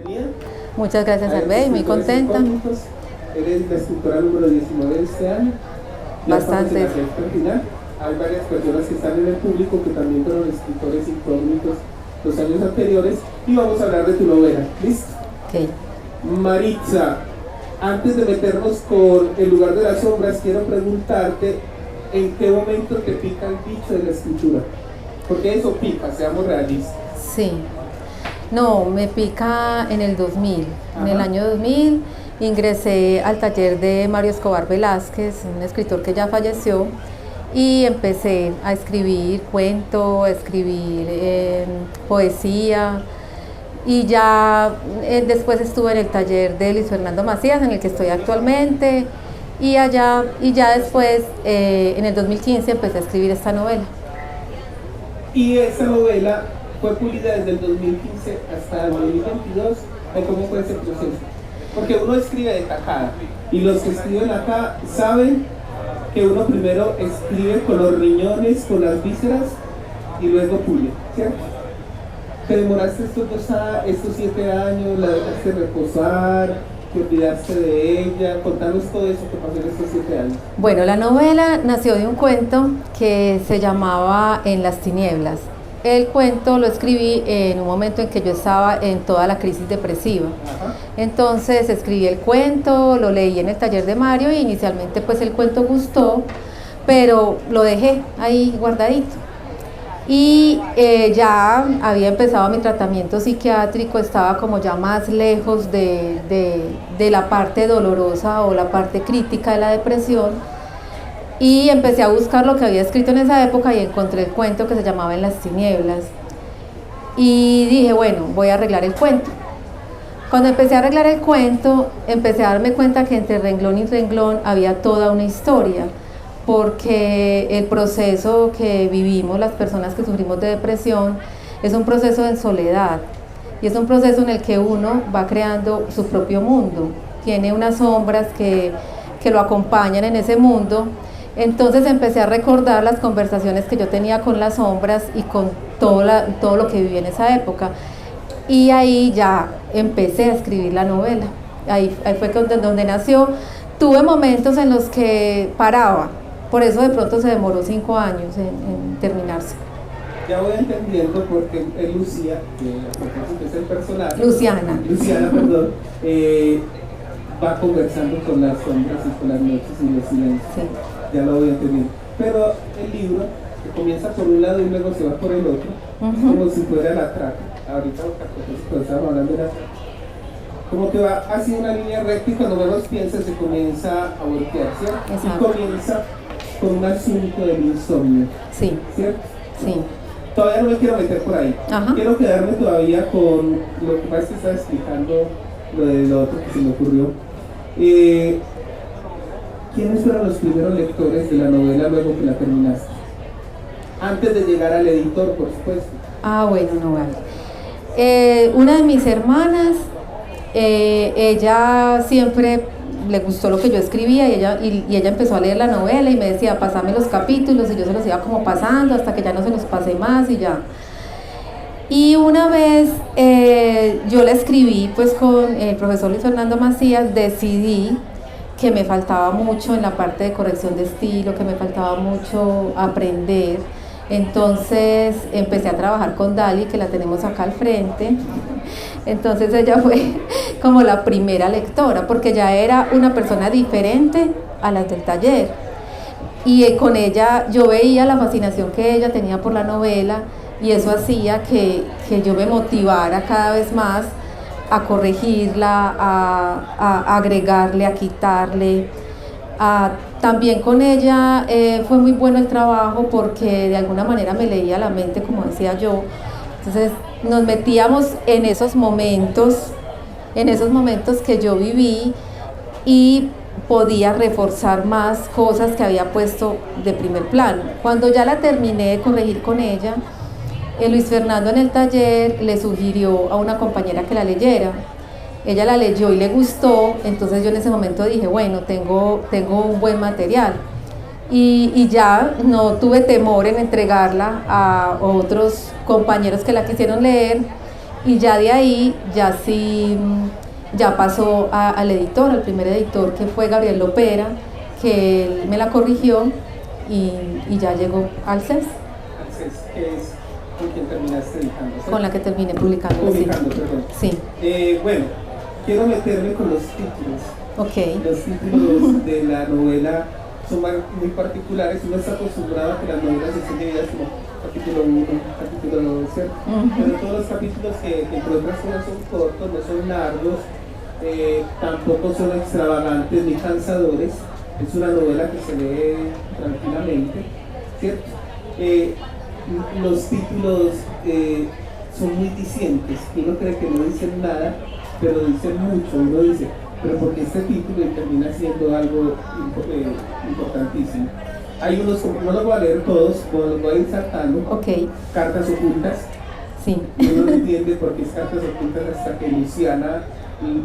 bienvenida. Muchas gracias, Albey, muy contenta. Eres la escritora número 19 de este año. Ya Bastante. estamos en la recta final. Hay varias personas que están en el público que también fueron escritores incógnitos los años anteriores y vamos a hablar de tu novela. ¿Listo? Okay. Maritza, antes de meternos con El lugar de las sombras, quiero preguntarte en qué momento te pica el bicho de la escritura. Porque eso pica, seamos realistas. Sí. No, me pica en el 2000. Ajá. En el año 2000 ingresé al taller de Mario Escobar Velázquez, un escritor que ya falleció, y empecé a escribir cuento, a escribir poesía, y ya después estuve en el taller de Luis Fernando Macías, en el que estoy actualmente, y ya después, en el 2015, empecé a escribir esta novela. Y esa novela fue pulida desde el 2015 hasta el 2022, ¿o cómo fue ese proceso? Porque uno escribe de tajada, y los que escriben acá saben que uno primero escribe con los riñones, con las vísceras, y luego pule, ¿cierto? ¿Te demoraste estos 7 años? ¿La dejaste reposar? ¿Te olvidaste de ella? Contanos todo eso que pasó en estos 7 años. Bueno, la novela nació de un cuento que se llamaba En las tinieblas. El cuento lo escribí en un momento en que yo estaba en toda la crisis depresiva. Ajá. Entonces escribí el cuento, lo leí en el taller de Mario y inicialmente pues el cuento gustó, pero lo dejé ahí guardadito. Y ya había empezado mi tratamiento psiquiátrico, estaba como ya más lejos de la parte dolorosa o la parte crítica de la depresión, y empecé a buscar lo que había escrito en esa época y encontré el cuento que se llamaba En las tinieblas, y dije, bueno, voy a arreglar el cuento. Cuando empecé a arreglar el cuento, empecé a darme cuenta que entre renglón y renglón había toda una historia, porque el proceso que vivimos las personas que sufrimos de depresión es un proceso en soledad, y es un proceso en el que uno va creando su propio mundo, tiene unas sombras que lo acompañan en ese mundo. Entonces empecé a recordar las conversaciones que yo tenía con las sombras y con todo lo que viví en esa época, y ahí ya empecé a escribir la novela. Ahí fue donde nació. Tuve momentos en los que paraba, por eso de pronto se demoró 5 años en terminarse. Ya voy entendiendo porque es Lucía, que es el personaje. Luciana, perdón, va conversando con las sombras y con las noches y los silencios. Sí. Ya lo voy entendiendo. Pero el libro, que comienza por un lado y luego se va por el otro, como si fuera la traca. Ahorita estamos hablando de la traca. Como que va así una línea recta y cuando menos piensa se comienza a voltear, ¿cierto? Exacto. Y comienza con un asunto del insomnio. Sí. ¿Cierto? Sí. Todavía no me quiero meter por ahí. Ajá. Quiero quedarme todavía con lo que pasa que estaba explicando lo del otro que se me ocurrió. ¿Quiénes fueron los primeros lectores de la novela luego que la terminaste? Antes de llegar al editor, por supuesto. Ah, bueno, no vale. Una de mis hermanas, ella siempre le gustó lo que yo escribía, y ella empezó a leer la novela y me decía, pásame los capítulos, y yo se los iba como pasando hasta que ya no se los pasé más y ya. Y una vez yo la escribí pues con el profesor Luis Fernando Macías, decidí que me faltaba mucho en la parte de corrección de estilo, que me faltaba mucho aprender. Entonces empecé a trabajar con Dali, que la tenemos acá al frente. Entonces ella fue como la primera lectora, porque ya era una persona diferente a las del taller. Y con ella yo veía la fascinación que ella tenía por la novela, y eso hacía que yo me motivara cada vez más a corregirla, a agregarle, a quitarle. También con ella fue muy bueno el trabajo porque de alguna manera me leía la mente, como decía yo. Entonces nos metíamos en esos momentos que yo viví, y podía reforzar más cosas que había puesto de primer plano. Cuando ya la terminé de corregir con ella, Luis Fernando en el taller le sugirió a una compañera que la leyera. Ella la leyó y le gustó, entonces yo en ese momento dije, bueno, tengo un buen material. Y ya no tuve temor en entregarla a otros compañeros que la quisieron leer, Y ya de ahí, ya sí, ya pasó al editor, al primer editor, que fue Gabriel Lopera, que él me la corrigió y ya llegó al CES. Al CES, que es con quien terminaste editando, ¿sí? Con la que terminé publicando. Publicando, sí. Perdón. Sí. Bueno, quiero meterme con los títulos. Ok. Los títulos de la novela son muy particulares. Uno está acostumbrado a que las novelas estén divididas como capítulo 1, capítulo 2, ¿cierto? Pero todos los capítulos que entre otras cosas son cortos, no son largos, tampoco son extravagantes ni cansadores. Es una novela que se lee tranquilamente, ¿cierto? Los títulos son muy dicientes. Uno cree que no dicen nada, pero dicen mucho. Uno dice, pero porque este título termina siendo algo importantísimo. Hay unos, no los voy a leer todos, como los voy a ir saltando. Okay. Cartas ocultas. Sí. Uno no entiende por qué es cartas ocultas hasta que Luciana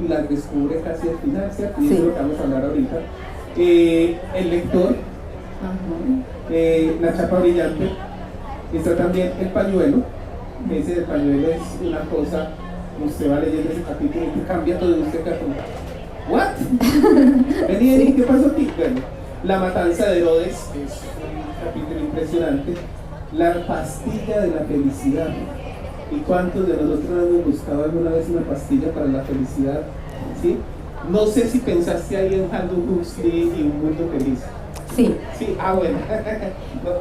las descubre casi al final, ¿cierto? Y eso es lo que vamos a hablar ahorita. El lector, la chapa brillante. Está también el pañuelo. Ese del pañuelo es una cosa, usted va leyendo ese capítulo y cambia todo y usted queda como, ¿what? Vení, ¿qué pasó aquí? Bueno, la matanza de Herodes es un capítulo impresionante. La pastilla de la felicidad. ¿Y cuántos de nosotros hemos buscado alguna vez una pastilla para la felicidad? ¿Sí? No sé si pensaste ahí en Aldous Huxley y Un Mundo Feliz. Sí. Sí, bueno,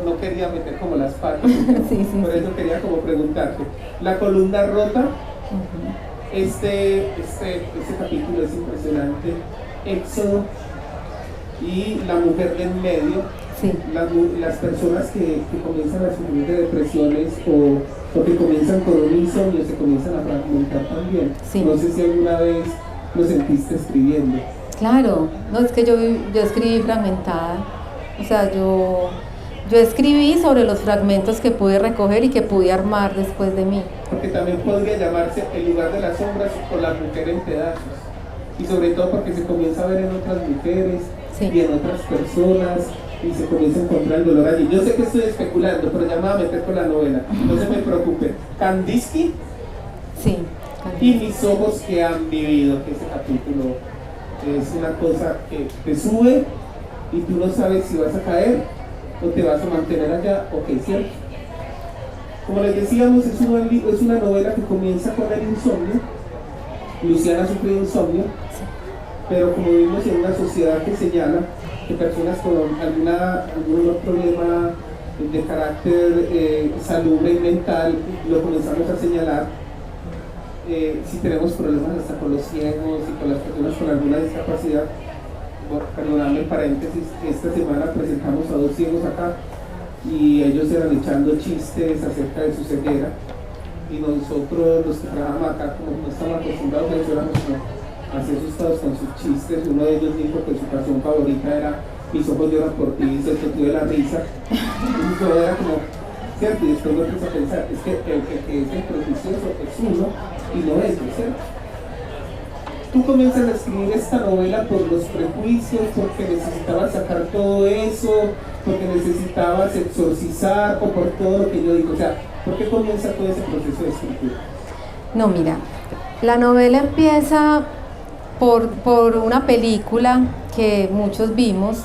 no quería meter como las patas, sí, por eso quería como preguntarte. La columna rota, este capítulo es impresionante. Éxodo y la mujer del medio, sí. Las personas que comienzan a sufrir de depresiones o que comienzan con un insomnio se comienzan a fragmentar también. Sí. No sé si alguna vez lo sentiste escribiendo. Claro, no, es que yo escribí fragmentada, o sea, yo escribí sobre los fragmentos que pude recoger y que pude armar después de mí. Porque también podría llamarse El lugar de las sombras o La mujer en pedazos, y sobre todo porque se comienza a ver en otras mujeres, sí, y en otras personas, y se comienza a encontrar el dolor allí. Yo sé que estoy especulando, pero ya me voy a meter con la novela, no se me preocupe. Kandinsky, sí, y Mis ojos que han vivido, que ese capítulo es una cosa que te sube y tú no sabes si vas a caer o te vas a mantener allá o qué, ¿cierto? Como les decíamos, es una novela que comienza con el insomnio. Luciana sufre de insomnio, pero como vivimos en una sociedad que señala que personas con algún problema de carácter salubre y mental, lo comenzamos a señalar. Si tenemos problemas hasta con los ciegos y con las personas con alguna discapacidad. Perdóname, paréntesis, esta semana presentamos a 2 ciegos acá y ellos eran echando chistes acerca de su ceguera, y nosotros los que trabajamos acá, como no estamos acostumbrados a eso, éramos como así asustados con sus chistes. Uno de ellos dijo que su canción favorita era Mis ojos lloran por ti, y se totió de la risa, y todo era como, ¿cierto? Y después lo empiezo a pensar, es que el que es el prejuicioso es uno y no ellos, ¿cierto? Tú comienzas a escribir esta novela por los prejuicios, porque necesitabas sacar todo eso, porque necesitabas exorcizar, o por todo lo que yo digo. O sea, ¿por qué comienza todo ese proceso de escritura? No, mira, la novela empieza por una película que muchos vimos,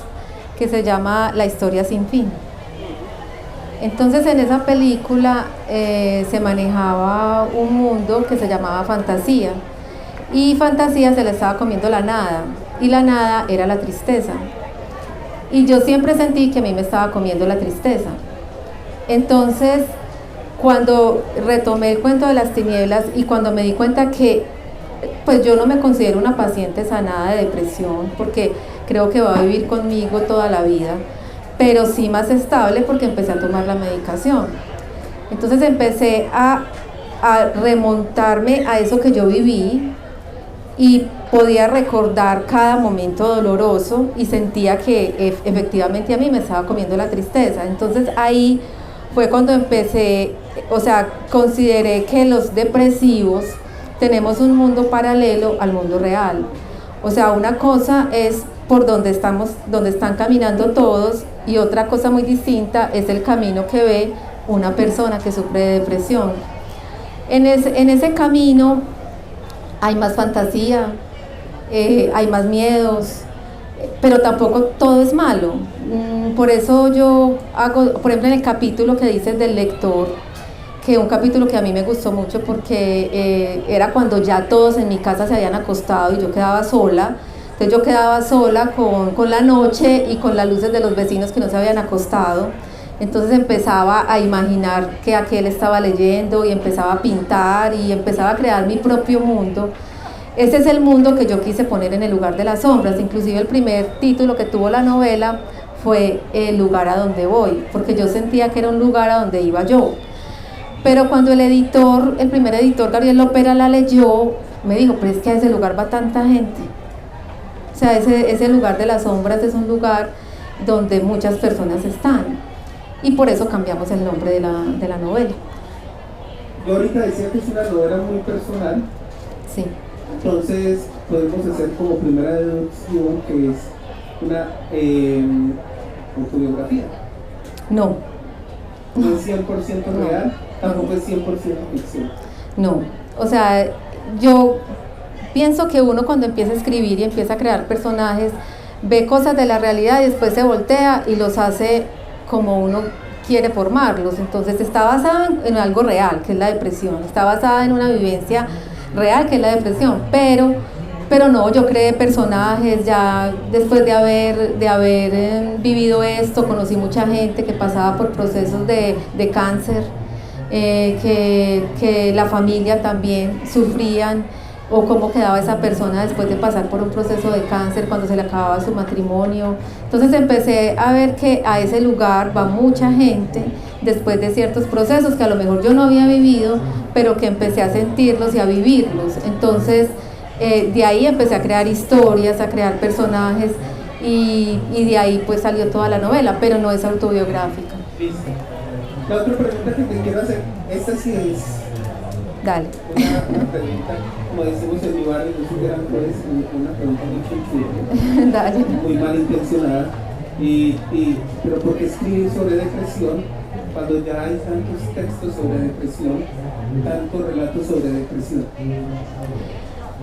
que se llama La historia sin fin. Entonces en esa película se manejaba un mundo que se llamaba fantasía, y fantasía se le estaba comiendo la nada, y la nada era la tristeza, y yo siempre sentí que a mí me estaba comiendo la tristeza. Entonces cuando retomé el cuento de las tinieblas y cuando me di cuenta que pues yo no me considero una paciente sanada de depresión, porque creo que va a vivir conmigo toda la vida, pero sí más estable porque empecé a tomar la medicación. Entonces empecé a remontarme a eso que yo viví y podía recordar cada momento doloroso y sentía que efectivamente a mí me estaba comiendo la tristeza. Entonces ahí fue cuando empecé, o sea, consideré que los depresivos tenemos un mundo paralelo al mundo real. O sea, una cosa es por donde están caminando todos, y otra cosa muy distinta es el camino que ve una persona que sufre de depresión. En ese camino hay más fantasía, hay más miedos, pero tampoco todo es malo. Por eso yo hago, por ejemplo, en el capítulo que dices del lector, que un capítulo que a mí me gustó mucho porque era cuando ya todos en mi casa se habían acostado y yo quedaba sola. Entonces yo quedaba sola con la noche y con las luces de los vecinos que no se habían acostado. Entonces empezaba a imaginar que aquel estaba leyendo y empezaba a pintar y empezaba a crear mi propio mundo. Ese es el mundo que yo quise poner en el lugar de las sombras. Inclusive el primer título que tuvo la novela fue El lugar a donde voy, porque yo sentía que era un lugar a donde iba yo. Pero cuando el primer editor, Gabriel Lopera, la leyó, me dijo, pero es que a ese lugar va tanta gente. O sea, ese lugar de las sombras es un lugar donde muchas personas están. Y por eso cambiamos el nombre de la novela. Yo ahorita decía que es una novela muy personal. Sí. Entonces podemos hacer como primera deducción que es una autobiografía. No. No es 100% real, tampoco es 100% ficción. No, o sea, yo pienso que uno cuando empieza a escribir y empieza a crear personajes, ve cosas de la realidad y después se voltea y los hace como uno quiere formarlos. Entonces está basada en algo real, que es la depresión, está basada en una vivencia real, que es la depresión, pero no, yo creé personajes ya después de haber vivido esto. Conocí mucha gente que pasaba por procesos de cáncer, que la familia también sufrían, o cómo quedaba esa persona después de pasar por un proceso de cáncer, cuando se le acababa su matrimonio. Entonces empecé a ver que a ese lugar va mucha gente después de ciertos procesos que a lo mejor yo no había vivido, pero que empecé a sentirlos y a vivirlos. Entonces de ahí empecé a crear historias, a crear personajes, y de ahí pues salió toda la novela, pero no es autobiográfica. Listo. La otra pregunta que te quiero hacer, esta sí es Dale. una pregunta, como decimos en mi barrio, yo soy gran juez, una pregunta muy chunchuda, Dale. muy malintencionada, pero ¿por qué escribir sobre depresión cuando ya hay tantos textos sobre depresión, tantos relatos sobre depresión?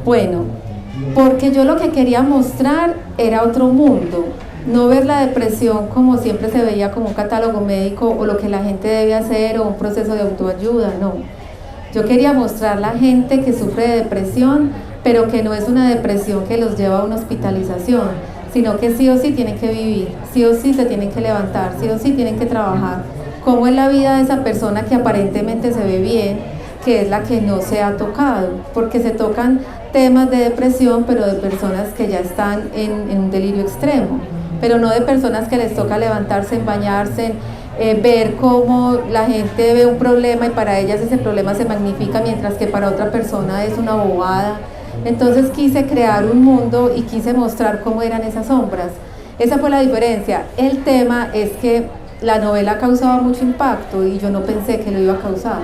Bueno, porque yo lo que quería mostrar era otro mundo, no ver la depresión como siempre se veía, como un catálogo médico o lo que la gente debe hacer o un proceso de autoayuda, no. Yo quería mostrar la gente que sufre de depresión, pero que no es una depresión que los lleva a una hospitalización, sino que sí o sí tienen que vivir, sí o sí se tienen que levantar, sí o sí tienen que trabajar. ¿Cómo es la vida de esa persona que aparentemente se ve bien, que es la que no se ha tocado? Porque se tocan temas de depresión, pero de personas que ya están en un delirio extremo, pero no de personas que les toca levantarse, bañarse, ver cómo la gente ve un problema y para ellas ese problema se magnifica, mientras que para otra persona es una bobada. Entonces quise crear un mundo y quise mostrar cómo eran esas sombras. Esa fue la diferencia. El tema es que la novela causaba mucho impacto y yo no pensé que lo iba a causar.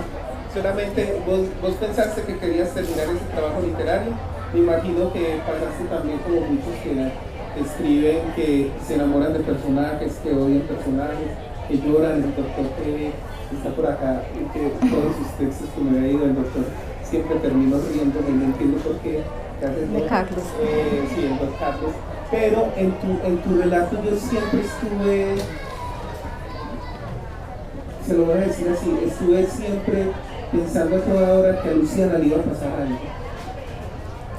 Solamente vos pensaste que querías terminar ese trabajo literario. Me imagino que pasaste también como muchos que escriben, que se enamoran de personajes, que odian personajes, que lloran. El doctor que está por acá, y que todos sus textos que me había ido el doctor, siempre termino riéndome, no entiendo por qué. De Carlos. Sí, el doctor Carlos. Pero en tu relato yo siempre estuve, se lo voy a decir así, estuve siempre pensando a toda hora que a Luciana le iba a pasar algo.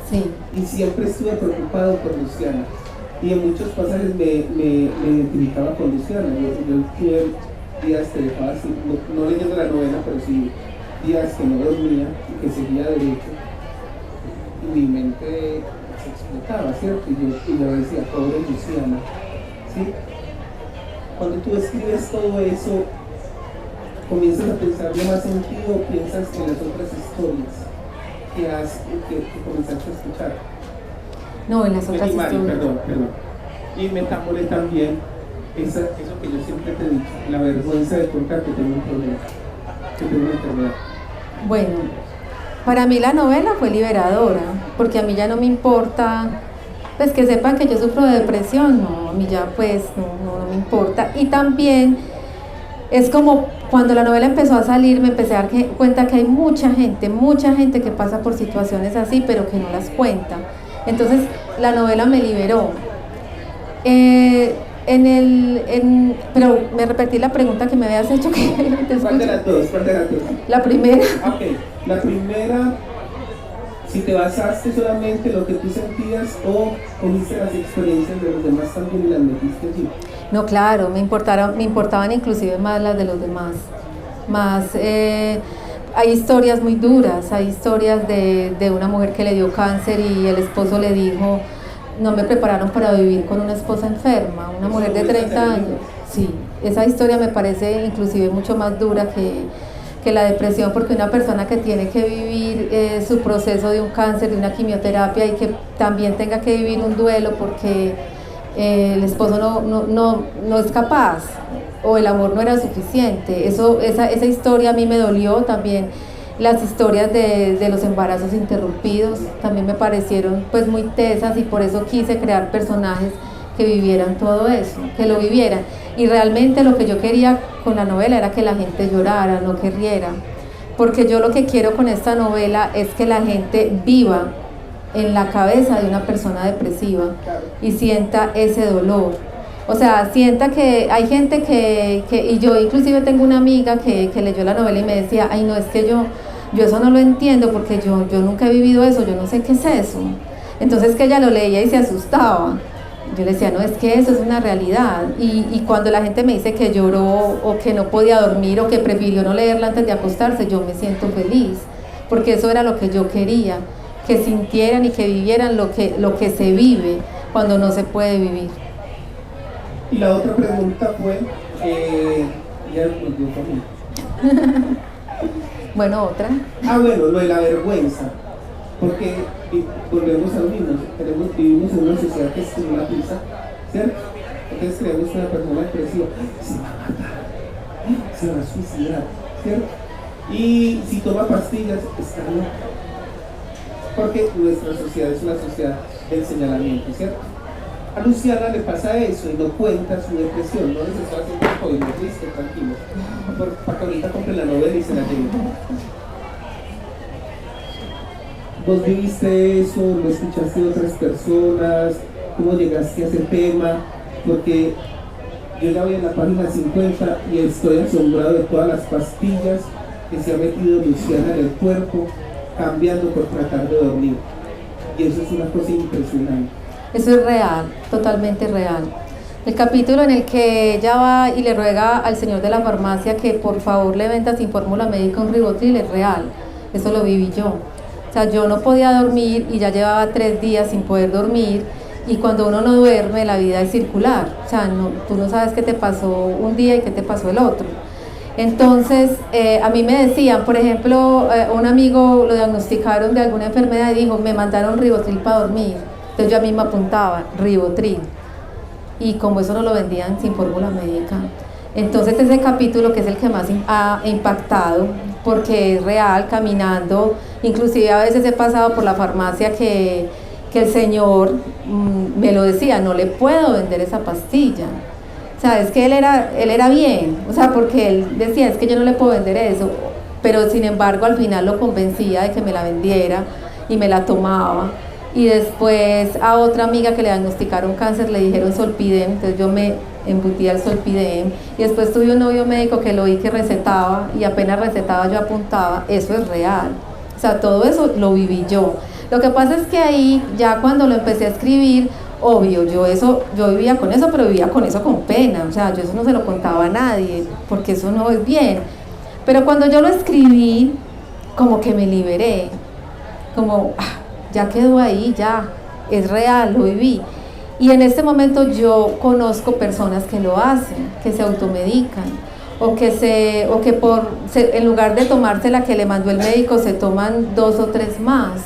Sí. Y siempre estuve preocupado por Luciana. Y en muchos pasajes me identificaba con Luciana. Yo tuve días que dejaba así, no leyendo la novela, pero sí días que no dormía y que seguía derecho. Y mi mente se explotaba, ¿cierto? Y yo decía, pobre Luciana. ¿Sí? Cuando tú escribes todo eso, comienzas a pensarle más sentido, piensas en las otras historias que comenzaste a escuchar. No, en las otras historias. Perdón. Y metámosle también eso que yo siempre te he dicho, la vergüenza de contar que tengo un problema, que tengo una enfermedad. Bueno, para mí la novela fue liberadora, porque a mí ya no me importa, pues que sepan que yo sufro de depresión, no, a mí ya pues no me importa. Y también es como cuando la novela empezó a salir, me empecé a dar cuenta que hay mucha gente que pasa por situaciones así, pero que no las cuenta. Entonces la novela me liberó. Pero me repetí la pregunta que me habías hecho. ¿Cuál de las dos? La primera. Ok, la primera, si te basaste solamente en lo que tú sentías o cogiste las experiencias de los demás también y las metiste allí. No, claro, me importaban inclusive más las de los demás. Hay historias muy duras, hay historias de una mujer que le dio cáncer y el esposo le dijo: no me prepararon para vivir con una esposa enferma, una mujer de 30 años. Sí, esa historia me parece inclusive mucho más dura que la depresión, porque una persona que tiene que vivir su proceso de un cáncer, de una quimioterapia, y que también tenga que vivir un duelo porque el esposo no es capaz o el amor no era suficiente. Esa historia a mí me dolió también. Las historias de los embarazos interrumpidos también me parecieron pues muy tesas, y por eso quise crear personajes que vivieran todo eso, que lo vivieran. Y realmente lo que yo quería con la novela era que la gente llorara, no que riera, porque yo lo que quiero con esta novela es que la gente viva en la cabeza de una persona depresiva y sienta ese dolor. O sea, sienta que hay gente y yo inclusive tengo una amiga que leyó la novela y me decía: ay, no, es que yo eso no lo entiendo, porque yo nunca he vivido eso, yo no sé qué es eso. Entonces que ella lo leía y se asustaba. Yo le decía: no, es que eso es una realidad. Y cuando la gente me dice que lloró o que no podía dormir o que prefirió no leerla antes de acostarse, yo me siento feliz, porque eso era lo que yo quería, que sintieran y que vivieran lo que se vive cuando no se puede vivir. Y la otra pregunta fue, ya nos dio conmigo. Bueno, otra. Bueno, lo de la vergüenza, porque volvemos a lo mismo, vivimos en una sociedad que estigmatiza, ¿cierto? Entonces creemos que una persona depresiva se va a matar, se va a suicidar, ¿cierto? Y si toma pastillas, está loca, porque nuestra sociedad es una sociedad del señalamiento, ¿cierto? A Luciana le pasa eso y no cuenta su depresión, no les está haciendo spoiler, listo, tranquilo, para que ahorita compre la novela y se la lleve. ¿Vos viviste eso? ¿Lo escuchaste de otras personas? ¿Cómo llegaste a ese tema? Porque yo ya voy en la página 50 y estoy asombrado de todas las pastillas que se ha metido Luciana en el cuerpo, cambiando por tratar de dormir. Y eso es una cosa impresionante. Eso es real, totalmente real. El capítulo en el que ella va y le ruega al señor de la farmacia que por favor le venda sin fórmula médica un Rivotril es real. Eso lo viví yo. O sea, yo no podía dormir y ya llevaba 3 días sin poder dormir, y cuando uno no duerme la vida es circular. O sea, tú no sabes qué te pasó un día y qué te pasó el otro. Entonces, a mí me decían, por ejemplo, un amigo lo diagnosticaron de alguna enfermedad y dijo: me mandaron Rivotril para dormir. Entonces yo a mí me apuntaba Rivotril, y como eso no lo vendían sin fórmula médica. Entonces ese capítulo, que es el que más ha impactado, porque es real, caminando, inclusive a veces he pasado por la farmacia que el señor me lo decía: no le puedo vender esa pastilla. O sea, es que él era bien, o sea, porque él decía: es que yo no le puedo vender eso, pero sin embargo al final lo convencía de que me la vendiera y me la tomaba. Y después a otra amiga que le diagnosticaron cáncer le dijeron Solpidem, entonces yo me embutí al Solpidem, y después tuve un novio médico que lo vi que recetaba, y apenas recetaba yo apuntaba. Eso es real, o sea, todo eso lo viví yo. Lo que pasa es que ahí, ya cuando lo empecé a escribir, obvio, yo vivía con eso, pero vivía con eso con pena. O sea, yo eso no se lo contaba a nadie, porque eso no es bien. Pero cuando yo lo escribí, como que me liberé, como ya quedó ahí, ya es real, lo viví. Y en este momento yo conozco personas que lo hacen, que se automedican, o que en lugar de tomarse la que le mandó el médico, se toman 2 o 3 más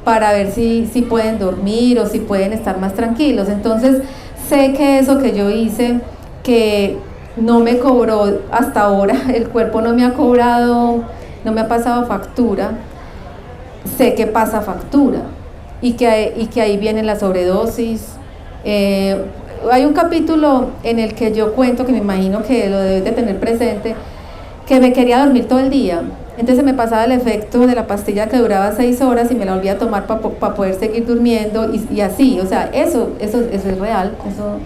para ver si pueden dormir o si pueden estar más tranquilos. Entonces sé que eso que yo hice, que no me cobró hasta ahora, el cuerpo no me ha cobrado, no me ha pasado factura, sé que pasa factura, y que ahí viene la sobredosis. hay un capítulo en el que yo cuento, que me imagino que lo debes de tener presente, que me quería dormir todo el día. Entonces me pasaba el efecto de la pastilla que duraba 6 horas y me la volvía a tomar para poder seguir durmiendo y así, o sea, eso es real, eso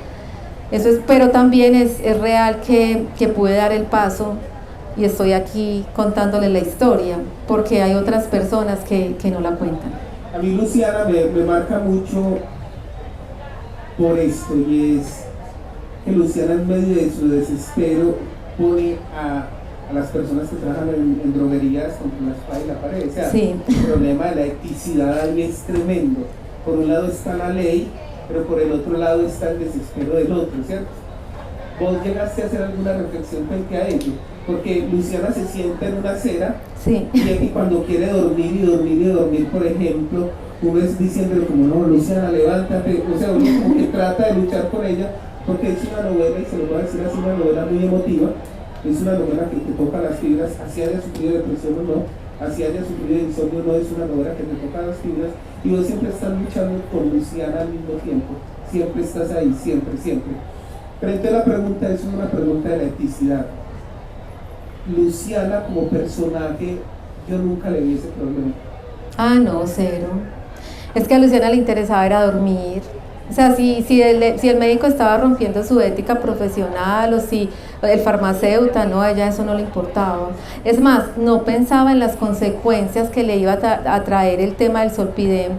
es, pero también es real que pude dar el paso y estoy aquí contándole la historia, porque hay otras personas que no la cuentan. A mí Luciana me marca mucho por esto, y es que Luciana en medio de su desespero pone a las personas que trabajan en droguerías contra la espada y la pared. O sea, sí. El problema de la eticidad ahí es tremendo. Por un lado está la ley, pero por el otro lado está el desespero del otro, ¿cierto? ¿Vos llegaste a hacer alguna reflexión frente a ello? Porque Luciana se sienta en una acera, sí. Y cuando quiere dormir, por ejemplo, uno es diciéndole como, no, Luciana, levántate, o sea, uno como que trata de luchar con ella, porque es una novela, y se lo voy a decir así, una novela muy emotiva, es una novela que te toca las fibras, así haya sufrido depresión o no, así haya sufrido insomnio o no, es una novela que te toca las fibras, y vos siempre estás luchando con Luciana al mismo tiempo, siempre estás ahí, siempre. Frente a la pregunta, es una pregunta de la eticidad. Luciana como personaje, yo nunca le vi ese problema. Ah, no, cero. Es que a Luciana le interesaba era dormir. O sea, si el médico estaba rompiendo su ética profesional o si el farmacéutico, no, a ella eso no le importaba. Es más, no pensaba en las consecuencias que le iba a traer el tema del Zolpidem,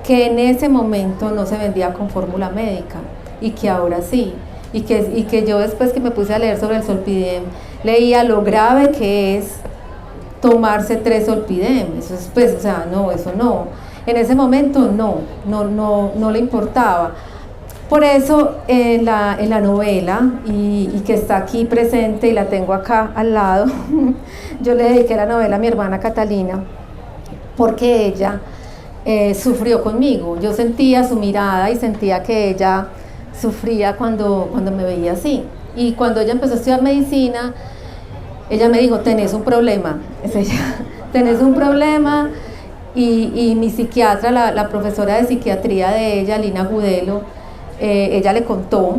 que en ese momento no se vendía con fórmula médica y que ahora sí. Y que yo después que me puse a leer sobre el Zolpidem, leía lo grave que es tomarse 3 Zolpidem. Eso es, pues, o sea, no, eso no. En ese momento no le importaba. Por eso en la novela, y que está aquí presente y la tengo acá al lado, yo le dediqué la novela a mi hermana Catalina, porque ella sufrió conmigo. Yo sentía su mirada y sentía que ella sufría cuando me veía así. Y cuando ella empezó a estudiar medicina, ella me dijo, tenés un problema, tenés un problema, y mi psiquiatra, la profesora de psiquiatría de ella, Lina Gudelo, ella le contó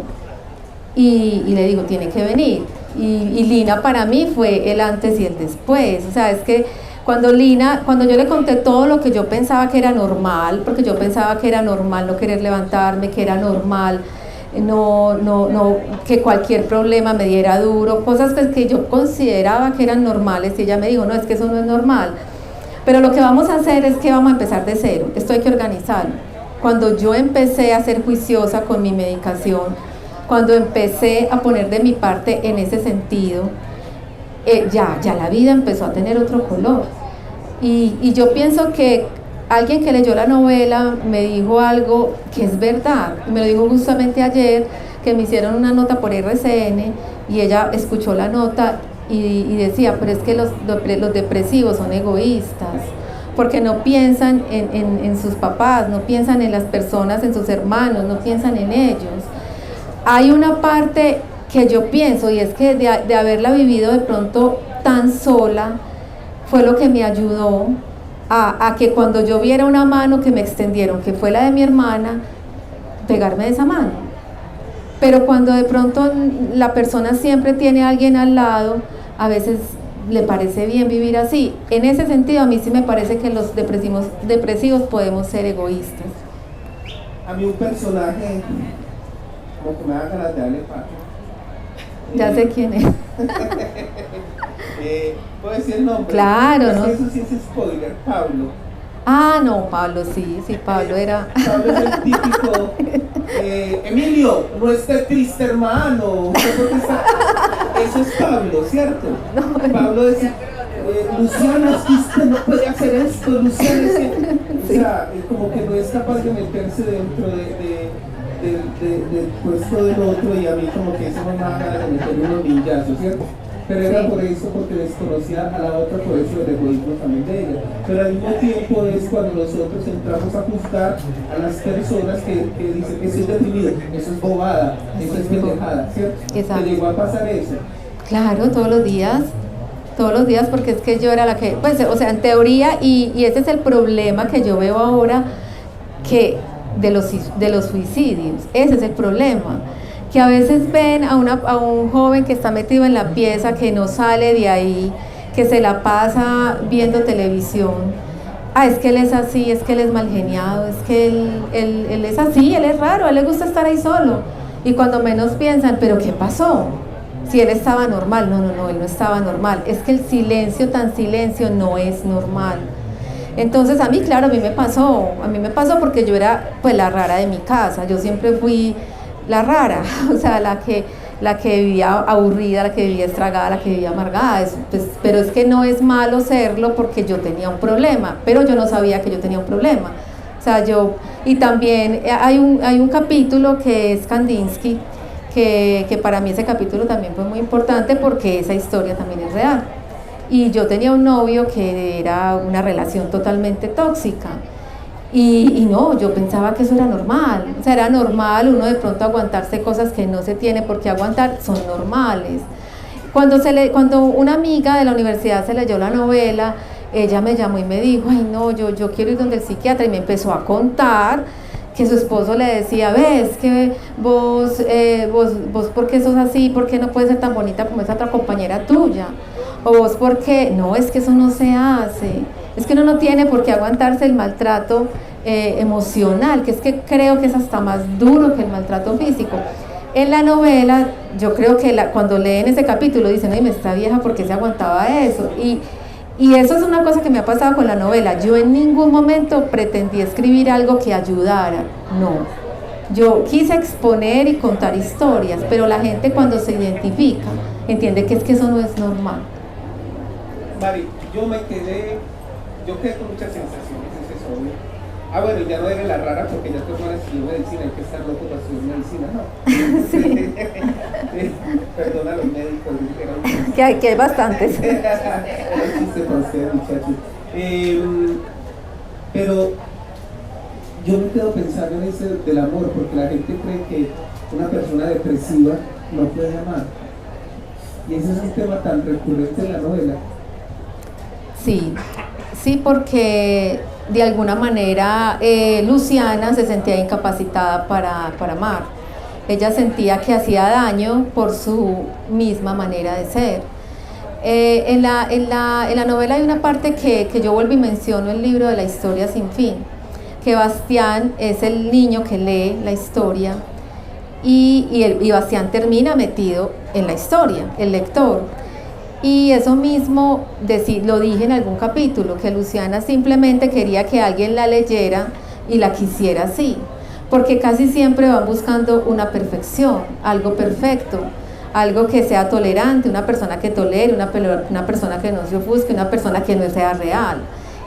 y le dijo, tiene que venir. Y Lina para mí fue el antes y el después. O sea, es que cuando yo le conté todo lo que yo pensaba que era normal, porque yo pensaba que era normal no querer levantarme, que era normal que cualquier problema me diera duro, cosas que yo consideraba que eran normales, y ella me dijo, no, es que eso no es normal, pero lo que vamos a hacer es que vamos a empezar de cero, esto hay que organizarlo. Cuando yo empecé a ser juiciosa con mi medicación, cuando empecé a poner de mi parte en ese sentido, ya la vida empezó a tener otro color, y yo pienso que alguien que leyó la novela me dijo algo que es verdad, me lo dijo justamente ayer, que me hicieron una nota por RCN y ella escuchó la nota y decía, pero es que los depresivos son egoístas, porque no piensan en sus papás, no piensan en las personas, en sus hermanos, no piensan en ellos. Hay una parte que yo pienso, y es que de haberla vivido de pronto tan sola, fue lo que me ayudó a que cuando yo viera una mano que me extendieron, que fue la de mi hermana, pegarme de esa mano. Pero cuando de pronto la persona siempre tiene a alguien al lado, a veces le parece bien vivir así. En ese sentido, a mí sí me parece que los depresivos podemos ser egoístas. A mí un personaje como que me da ganas de darle pato. Ya sé quién es. ¿Puedo decir el nombre? Claro, ¿no? Eso sí es spoiler, Pablo. Ah, no, Pablo, sí, Pablo era... Pablo es el típico... Emilio, no esté triste, hermano. Eso es Pablo, ¿cierto? No, Pablo es... Luciana, es que usted no puede hacer esto, Luciana, es que... O sea, como que no es capaz de meterse dentro del puesto del otro, y a mí como que eso me da ganas de meter unos ninjazos, ¿cierto? Pero era por eso, porque desconocía a la otra, por eso el egoísmo también de ella. Pero al mismo tiempo es cuando nosotros entramos a juzgar a las personas que dicen, eso es deprimido, eso es bobada, eso es pendejada, ¿cierto? Exacto. ¿Te llegó a pasar eso? Claro, todos los días, porque es que yo era la que, pues, o sea, en teoría, y ese es el problema que yo veo ahora, que de los suicidios. Ese es el problema, que a veces ven a un joven que está metido en la pieza, que no sale de ahí, que se la pasa viendo televisión. Es que él es así, es que él es mal geniado, es que él es así, él es raro, a él le gusta estar ahí solo. Y cuando menos piensan, ¿pero qué pasó? Si él estaba normal. No, él no estaba normal. Es que el silencio, tan silencio, no es normal. Entonces a mí me pasó porque yo era pues la rara de mi casa. Yo siempre fui la rara, o sea, la que vivía aburrida, la que vivía estragada, la que vivía amargada. Pero es que no es malo serlo, porque yo tenía un problema, pero yo no sabía que yo tenía un problema. O sea, y también hay un capítulo que es Kandinsky, que para mí ese capítulo también fue muy importante, porque esa historia también es real. Y yo tenía un novio que era una relación totalmente tóxica. Y no, yo pensaba que eso era normal. O sea, era normal uno de pronto aguantarse cosas que no se tiene por qué aguantar, son normales. Cuando una amiga de la universidad se leyó la novela, ella me llamó y me dijo, ay no, yo quiero ir donde el psiquiatra, y me empezó a contar que su esposo le decía, ves que vos ¿por qué sos así? ¿Por qué no puedes ser tan bonita como esa otra compañera tuya? O vos, ¿por qué? No, es que eso no se hace. Es que uno no tiene por qué aguantarse el maltrato emocional, que es que creo que es hasta más duro que el maltrato físico. En la novela, yo creo que cuando leen ese capítulo dicen, ay, me está vieja, ¿por qué se aguantaba eso? Y eso es una cosa que me ha pasado con la novela. Yo en ningún momento pretendí escribir algo que ayudara, no. Yo quise exponer y contar historias, pero la gente, cuando se identifica, entiende que es que eso no es normal. Mari, yo quedé con muchas sensaciones, ese es obvio. Bueno, ya no eres la rara, porque ya tu hermana estudió medicina, hay que estar loco para estudiar medicina, ¿no? Sí. Perdona a los médicos, dijeron. Que hay bastantes. Chiste para ustedes, muchachos. Pero yo me quedo pensando en ese del amor, porque la gente cree que una persona depresiva no puede amar. Y ese es un tema tan recurrente en la novela. Sí, porque de alguna manera Luciana se sentía incapacitada para amar. Ella sentía que hacía daño por su misma manera de ser. En la novela hay una parte que yo vuelvo y menciono, el libro de La historia sin fin, que Bastián es el niño que lee la historia, y Bastián termina metido en la historia, el lector. Y eso mismo lo dije en algún capítulo, que Luciana simplemente quería que alguien la leyera y la quisiera así, porque casi siempre van buscando una perfección, algo perfecto, algo que sea tolerante, una persona que tolere, una persona que no se ofusque, una persona que no sea real.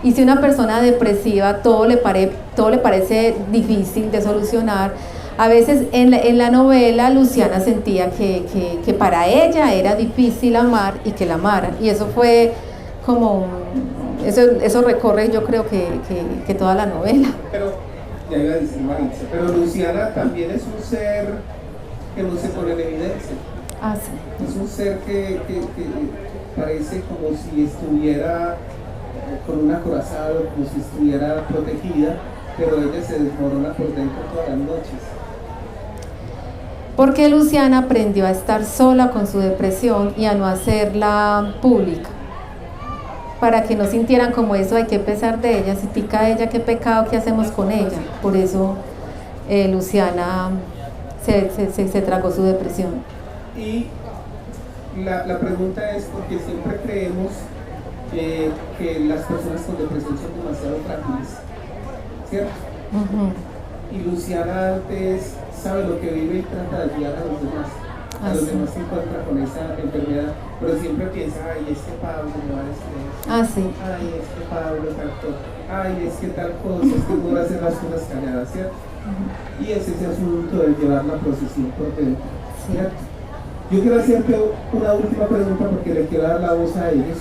Y si una persona depresiva todo le parece difícil de solucionar, a veces en la novela Luciana sentía que para ella era difícil amar y que la amaran, y eso fue como eso recorre, yo creo que toda la novela. Pero ya iba a decir Maritza, pero Luciana también es un ser que no se pone en evidencia. Sí. Es un ser que parece como si estuviera con un acorazado, como si estuviera protegida, pero ella se desmorona por dentro todas las noches. Porque Luciana aprendió a estar sola con su depresión y a no hacerla pública, para que no sintieran como eso, hay que pesar de ella, si pica ella, qué pecado, qué hacemos con ella. Por eso Luciana se tragó su depresión. Y la pregunta es, porque siempre creemos que las personas con depresión son demasiado frágiles, ¿cierto? Uh-huh. Y Luciana antes sabe lo que vive y trata de ayudar a los demás. A los demás se encuentra con esa enfermedad, pero siempre piensa, ay, es que Pablo me va a decir, sí. Ay, es que Pablo tanto, ay, es que tal cosa, es que no va a hacer las cosas calladas, ¿cierto? Uh-huh. Y es ese asunto de llevar la procesión por dentro, ¿cierto? Yo quiero hacerte una última pregunta, porque le quiero dar la voz a ellos.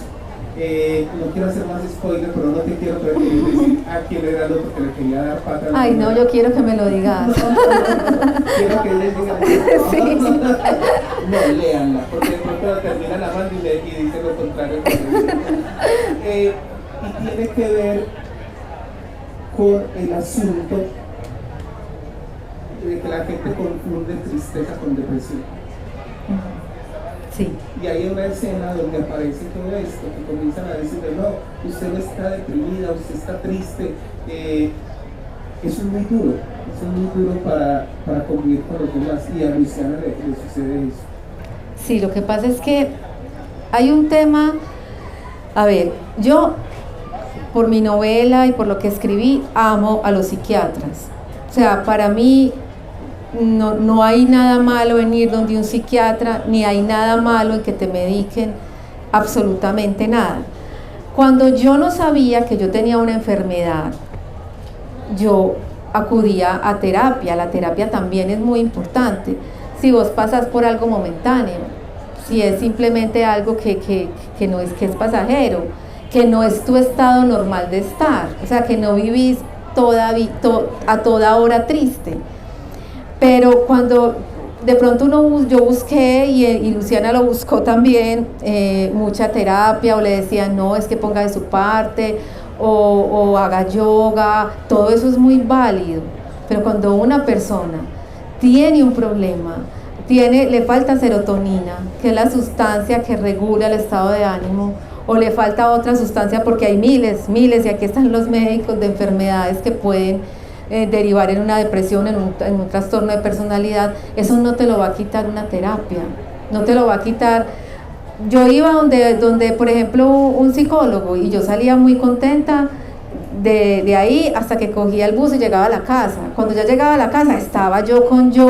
No quiero hacer más spoiler, pero no te quiero decir a quién era el otro, que le quería dar pata. Ay, no, yo quiero que me lo digas. Quiero que les digan. Sí. No, léanla, porque de pronto terminan amando y dicen lo contrario. Y tiene que ver con el asunto que la gente confunde tristeza con depresión. Sí. Y hay una escena donde aparece todo esto, que comienzan a decirle, no, usted no está deprimida, usted está triste. Eso es muy duro, para convivir con los demás, y a Luciana le sucede eso. Sí, lo que pasa es que hay un tema, a ver, yo por mi novela y por lo que escribí, amo a los psiquiatras. O sea, para mí no hay nada malo en ir donde un psiquiatra, ni hay nada malo en que te mediquen absolutamente nada. Cuando yo no sabía que yo tenía una enfermedad, yo acudía a terapia. La terapia también es muy importante. Si vos pasas por algo momentáneo, si es simplemente algo que es pasajero, que no es tu estado normal de estar, o sea, que no vivís a toda hora triste. Pero cuando de pronto yo busqué, y Luciana lo buscó también, mucha terapia, o le decían, no, es que ponga de su parte, o haga yoga, todo eso es muy válido. Pero cuando una persona tiene un problema, le falta serotonina, que es la sustancia que regula el estado de ánimo, o le falta otra sustancia, porque hay miles, y aquí están los médicos de enfermedades que pueden derivar en una depresión, en un trastorno de personalidad. Eso no te lo va a quitar una terapia, no te lo va a quitar. Yo iba donde por ejemplo, un psicólogo, y yo salía muy contenta de ahí hasta que cogía el bus y llegaba a la casa. Cuando ya llegaba a la casa, estaba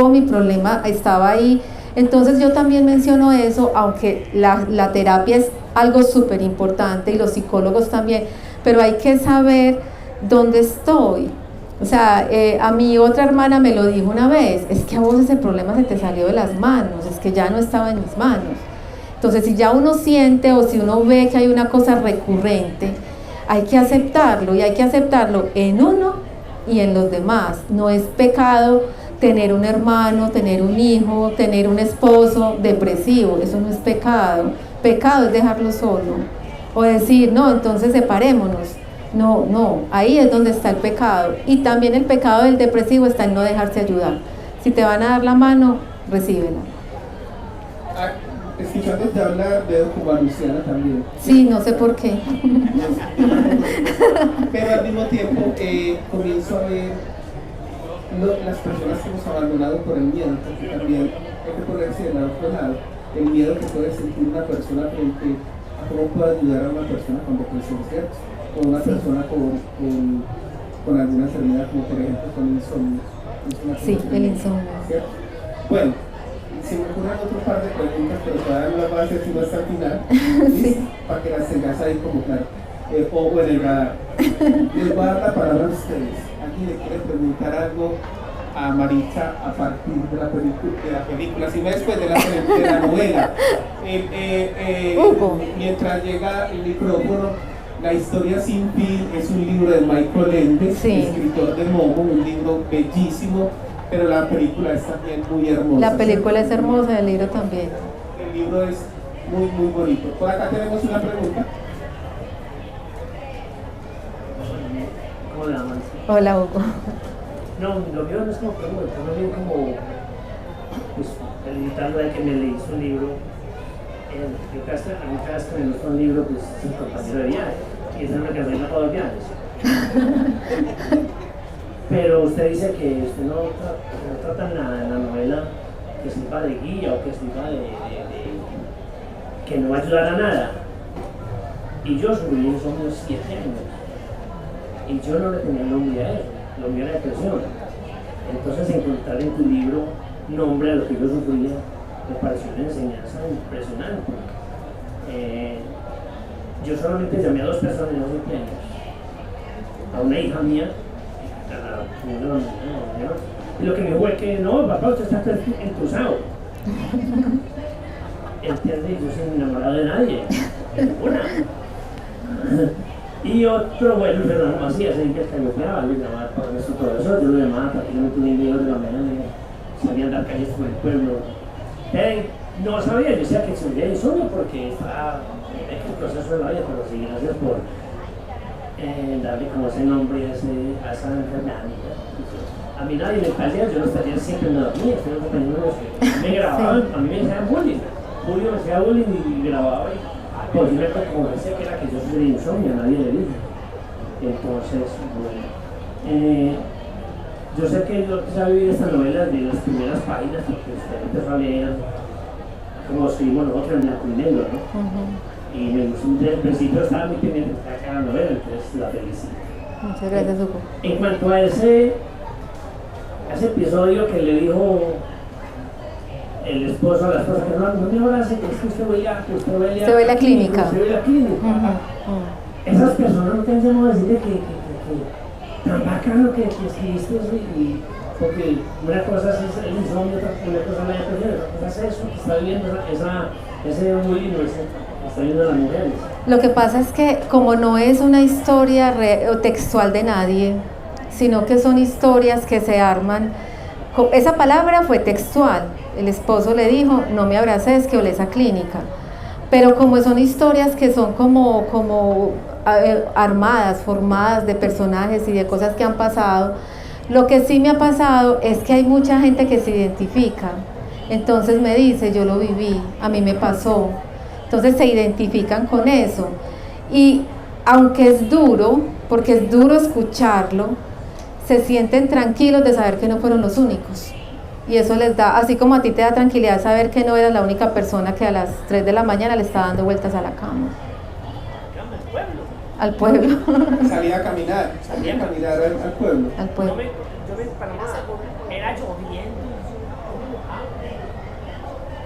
mi problema estaba ahí. Entonces yo también menciono eso, aunque la terapia es algo súper importante, y los psicólogos también, pero hay que saber dónde estoy. O sea, a mi otra hermana me lo dijo una vez, es que a vos ese problema se te salió de las manos, es que ya no estaba en mis manos. Entonces, si ya uno siente, o si uno ve que hay una cosa recurrente, hay que aceptarlo, y hay que aceptarlo en uno y en los demás. No es pecado tener un hermano, tener un hijo, tener un esposo depresivo, eso no es pecado. Pecado es dejarlo solo, o decir, no, entonces separémonos. No, ahí es donde está el pecado. Y también el pecado del depresivo está en no dejarse ayudar. Si te van a dar la mano, recíbela. Escuchándote hablar, veo como a Luciana también. Sí, no sé por qué. Pero al mismo tiempo comienzo a ver las personas que hemos abandonado por el miedo, porque también hay que ponerse del otro lado, el miedo que puede sentir una persona frente a cómo puede ayudar a una persona con depresión, ¿cierto? O una persona con alguna enfermedad, como por ejemplo con insomnio. Sí, el insomnio. ¿Cierto? Bueno, se me ocurren otro par de preguntas, pero todavía no las voy a hacer sino hasta el final, sí, para que las tengas ahí como claro, o en el radar. Les voy a dar la palabra a ustedes. ¿Alguien le quiere preguntar algo a Maritza a partir de la película, si no después de la novela? Mientras llega el micrófono, La historia sin fin es un libro de Michael Ende, sí, escritor de Momo, un libro bellísimo, pero la película es también muy hermosa. La película es hermosa, el libro también. El libro es muy, muy bonito. Por acá tenemos una pregunta. Hola, Marcia. Hola, Hugo. No, lo mío no es como pregunta, más bien como, pues, felicitando a que me leí su libro. Yo a mí cada vez que me gusta un libro, pues, es un compañero de viaje, y esa es una canción para los viajes. Pero usted dice que usted no trata nada en la novela que sirva de guía, o que sirva que no va a ayudar a nada. Y yo sufrí insomnio 7 años, y yo no le tenía nombre a eso, lo mío era depresión. Entonces, encontrar en tu libro nombre a lo que yo sufría me pareció una enseñanza impresionante. Yo solamente llamé a 2 personas en los cumpleaños, a una hija mía, y lo que me dijo fue que no, papá, usted está entusado. ¿Entiende? Yo soy enamorado de nadie, de ninguna. Y otro, bueno, Fernando Macías, el que me llamaba para nuestro profesor, yo lo llamaba para que no me tuviera miedo de la mañana, salía a andar calles por el pueblo. No sabía, yo decía que se me insomnio porque estaba en el proceso de la vida, pero sí, gracias por darle como ese nombre a esa enfermedad. A mí nadie me perdía, yo los talleres siempre me dormía, los compañeros me grababan, a mí me decían bullying. Julio me hacía bullying y grababa y por cierto, como decía que era que yo soy de insomnio, nadie le dijo. Entonces, bueno, yo sé que yo empecé a vivir esta novela de las primeras páginas porque usted empezó a leer como escribimos nosotros en blanco y negro, ¿no? Y me gustó, desde el principio estaba muy pendiente de cada novela, entonces la felicito. Muchas gracias, Hugo. En cuanto a ese episodio que le dijo el esposo a la esposa que no me abrace, que es que usted ve la clínica. Esas personas no pensamos decirle que tan bacano que escribiste eso y porque una cosa es el insomnio, otra cosa es la depresión, otra cosa es eso que está viviendo ese bullying, que está viviendo las mujeres. Lo que pasa es que como no es una historia textual de nadie, sino que son historias que se arman, esa palabra fue textual, el esposo le dijo, no me abraces que olés a clínica, pero como son historias que son como armadas, formadas de personajes y de cosas que han pasado, lo que sí me ha pasado es que hay mucha gente que se identifica, entonces me dice, yo lo viví, a mí me pasó, entonces se identifican con eso, y aunque es duro, porque es duro escucharlo, se sienten tranquilos de saber que no fueron los únicos, y eso les da, así como a ti te da tranquilidad saber que no eras la única persona que a las 3 de la mañana le está dando vueltas a la cama. Al pueblo. Salía a caminar al pueblo. Al pueblo. Yo me Panamá era lloviendo.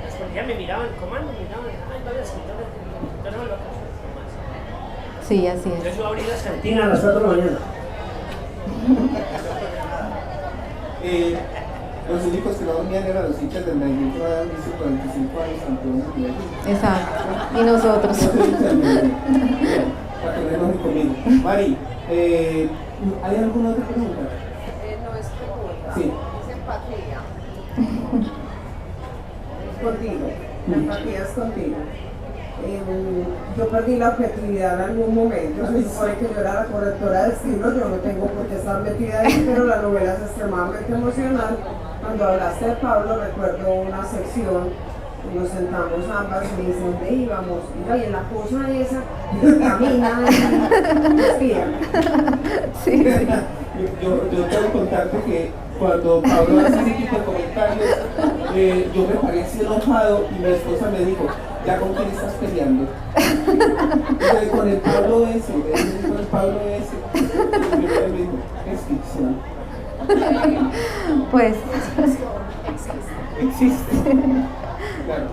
Los policías me miraban, comando, me miraban, ay, vale, entonces no lo más. Sí, así es. Entonces yo abrí las cantinas a las 4 de la mañana. Los únicos que no dormían eran los hinchas del Medellín que van a 45 años campeones de Medellín. Exacto. Y nosotros. Para tenernos conmigo. Mari, ¿hay alguna otra pregunta? No es pregunta, Sí. es empatía. Contigo, la empatía es contigo. Yo perdí la objetividad en algún momento, se supone que yo era la correctora de estilo, yo no tengo por qué estar metida ahí, pero la novela es extremadamente emocional. Cuando hablaste de Pablo, recuerdo una sección, nos sentamos ambas y me dicen, ¿dónde íbamos? Y en la cosa esa, camina y respira. Sí. Yo tengo que contarte que cuando Pablo hace ese tipo de comentarios, yo me paré así enojado y mi esposa me dijo, ¿ya con quién estás peleando? Con el Pablo ese, con el Pablo ese. Y yo me dijo, es ficción. Pues. Existe. Claro.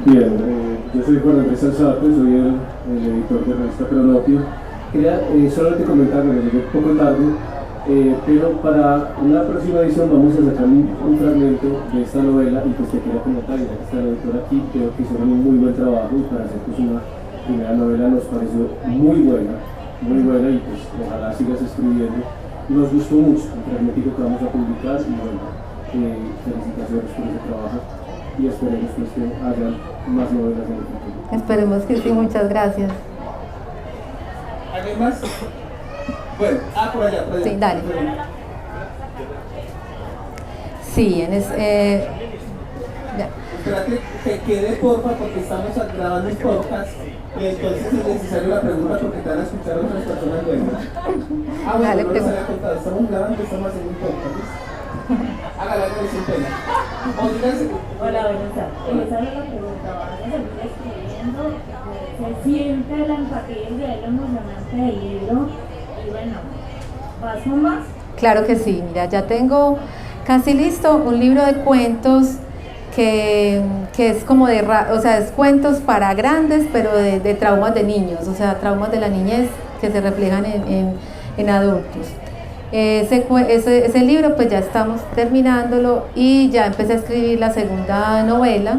Bien, yo soy Juan Andrés Alzate, soy el editor de la revista Cronopio. Quería solamente comentar, me llegué un poco tarde, pero para una próxima edición vamos a sacar un fragmento de esta novela y pues te quería comentar, ya que está el editor aquí, creo que hicieron un muy buen trabajo y para hacer pues una primera novela nos pareció muy buena y pues ojalá sigas escribiendo. Nos gustó mucho el fragmento que vamos a publicar y bueno, felicitaciones por ese trabajo y esperemos pues, que haya más novelas en el futuro. Esperemos que sí, muchas gracias. ¿Alguien más? Bueno, por allá. Sí, dale. Sí, ya. Espérate que quede porfa porque estamos grabando un podcast y entonces es necesario la pregunta porque te van a escuchar otras personas luego. Bueno, Dale, no les había contado, estamos grabando, estamos haciendo un podcast. Hágala, no sin pena. Hola, buenas tardes. Esa es la pregunta. Vamos a seguir escribiendo. Se siente la empatía y lo emocionante del libro. Y bueno, ¿vas con más? Claro que sí, mira, ya tengo casi listo un libro de cuentos que es como o sea, es cuentos para grandes, pero de traumas de niños, o sea, traumas de la niñez que se reflejan en adultos. Ese libro pues ya estamos terminándolo y ya empecé a escribir la segunda novela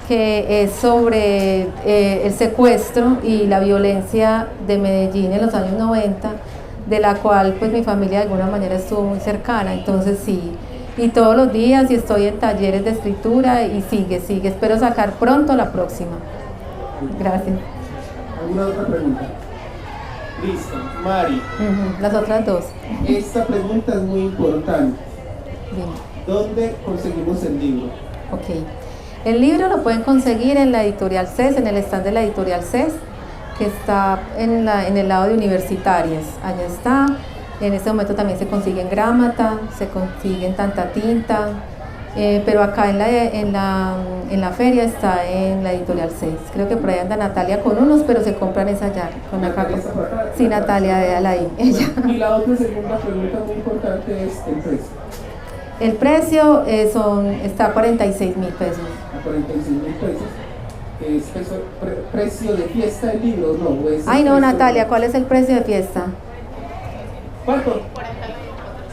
que es sobre el secuestro y la violencia de Medellín en los años 90, de la cual pues mi familia de alguna manera estuvo muy cercana, entonces sí, y todos los días y estoy en talleres de escritura y sigue, espero sacar pronto la próxima. Gracias. ¿Alguna otra pregunta? Listo. Mari, Ujú, las otras dos. esta pregunta es muy importante. Dime. ¿Dónde conseguimos el libro? Ok. El libro lo pueden conseguir en la editorial CES, en el stand de la editorial CES, que está en el lado de Universitarias. Allá está. En este momento también se consigue en Gramata, se consigue en Tanta Tinta, pero acá en la feria está en la editorial CES. Creo que por ahí anda Natalia con unos, pero se compran esa allá. Con acá. Natalia está por acá. Sí, Natalia de Alain. Ella. Y la otra segunda pregunta muy importante es el precio. El precio está a 46.000 pesos. A 46.000 pesos. ¿Es precio de fiesta del libro? No, es Ay, no, precio- Natalia, ¿cuál es el precio de fiesta? ¿Cuánto?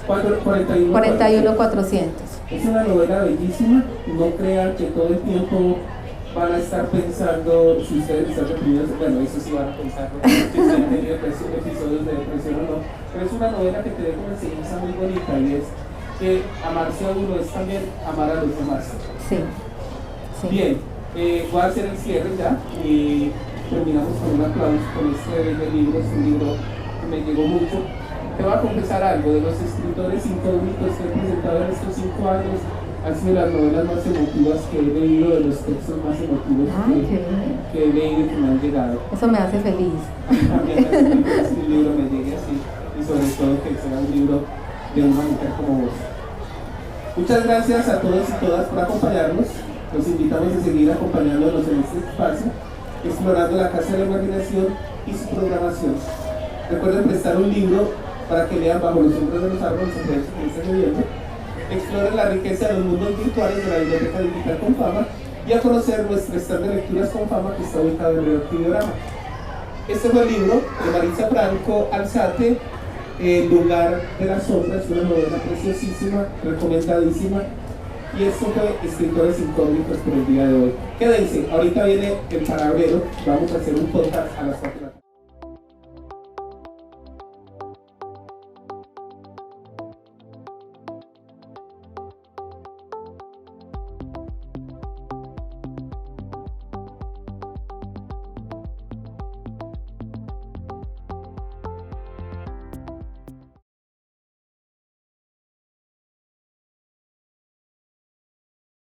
41. 41.400. Es una novela bellísima. No crean que todo el tiempo van a estar pensando si ustedes están reprimidos. Bueno, eso sí van a pensar, ¿no? Si ustedes han tenido episodios de depresión o no. Pero es una novela que te deja una enseñanza muy bonita y es que amarse a uno es también amar a los demás. Sí. Sí. Bien, voy a hacer el cierre ya y terminamos con un aplauso con este bello libro. Es un libro que me llegó mucho. Te voy a confesar algo, de los escritores incógnitos que he presentado en estos 5 años, han sido las novelas más emotivas que he leído, de los textos más emotivos Ay, qué bien. que he leído y que me han llegado. Eso me hace feliz. A mí también me hace feliz que este libro me llegue así y sobre todo que sea un libro de una mujer como vos. Muchas gracias a todos y todas por acompañarnos. Los invitamos a seguir acompañándonos en este espacio, explorando la Casa de la Imaginación y su programación. Recuerden prestar un libro para que lean Bajo los hombros de los árboles en este gobierno. Exploren la riqueza de los mundos virtuales de la Biblioteca Digital con Fama y a conocer nuestro stand de lecturas con Fama que está ubicado en el Arquidiorama. Este fue el libro de Maritza Franco Alzate, El lugar de las sombras, una novela preciosísima, recomendadísima. Y esto fue Escritores Incógnitos por el día de hoy. Quédense, ahorita viene el Palabrero, vamos a hacer un podcast a las 4 de la tarde.